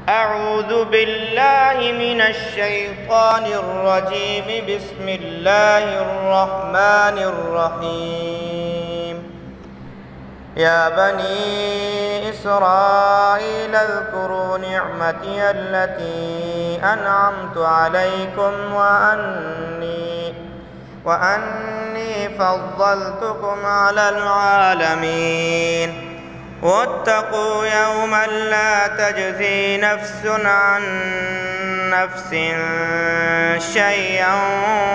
أعوذ بالله من الشيطان الرجيم. بسم الله الرحمن الرحيم. يا بني إسرائيل اذكروا نعمتي التي أنعمت عليكم وأني فضلتكم على العالمين. واتقوا يوما لا تجزي نفس عن نفس شيئا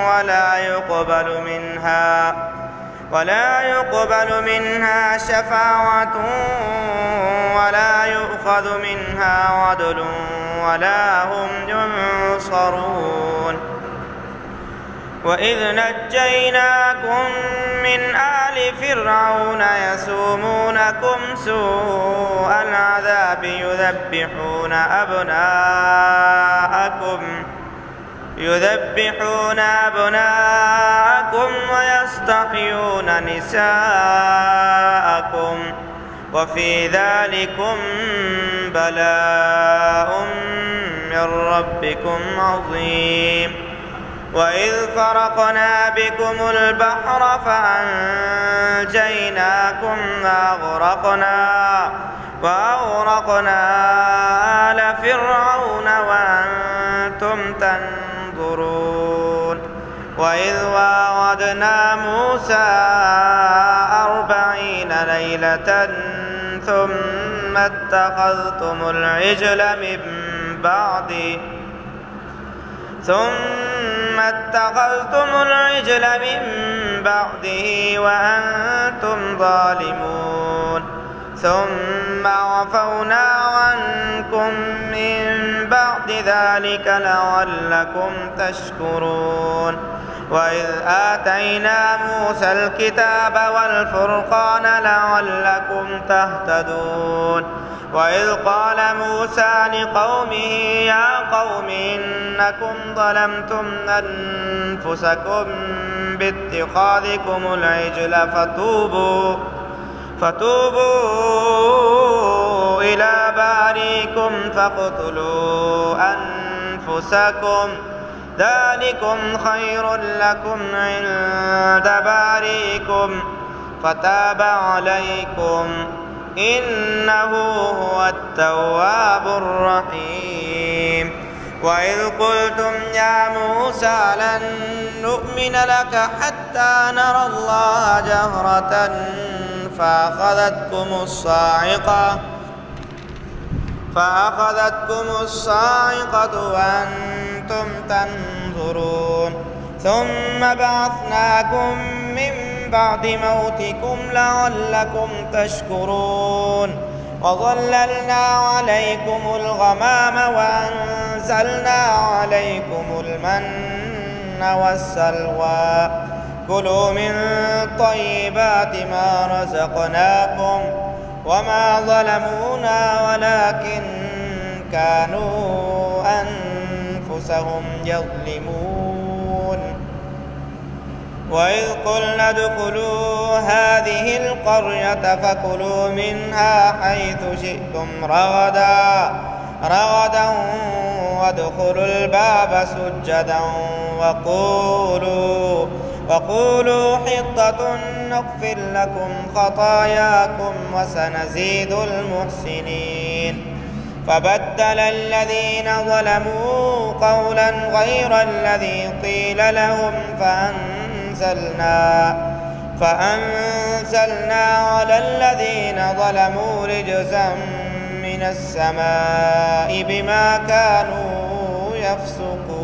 ولا يقبل منها شفاعة ولا يؤخذ منها عدل ولا هم ينصرون. وإذ نجيناكم من آل فرعون يسومونكم سوء العذاب يذبحون أبناءكم ويستحيون نساءكم وفي ذلكم بلاء من ربكم عظيم. وإذ فرقنا بكم البحر فأنجيناكم وأغرقنا آل فرعون وأنتم تنظرون. وإذ واعدنا موسى 40 ليلة ثم اتخذتم العجل من بعده وأنتم ظالمون. ثم عفونا عنكم من بعد ذلك لعلكم تشكرون. وإذ آتينا موسى الكتاب والفرقان لعلكم تهتدون. وإذ قال موسى لقومه يا قوم إنكم ظلمتم أنفسكم باتخاذكم العجل فتوبوا إلى باريكم فاقتلوا أنفسكم ذلكم خير لكم عند باريكم فتاب عليكم إنه هو التواب الرحيم. وإذ قلتم يا موسى لن نؤمن لك حتى نرى الله جهرة فأخذتكم الصاعقة وأنتم تنظرون. ثم بعثناكم من بعد موتكم لعلكم تشكرون. وظللنا عليكم الغمام وأنزلنا عليكم المن والسلوى كلوا من طيبات ما رزقناكم وما ظلمونا ولكن كانوا أنفسهم يظلمون. وإذ قلنا ادخلوا هذه القرية فكلوا منها حيث شئتم رغدا وادخلوا الباب سجدا وقولوا حطة نغفر لكم خطاياكم وسنزيد المحسنين. فبدل الذين ظلموا قولا غير الذي قيل لهم فأنزلنا على الذين ظلموا رجزا من السماء بما كانوا يفسقون.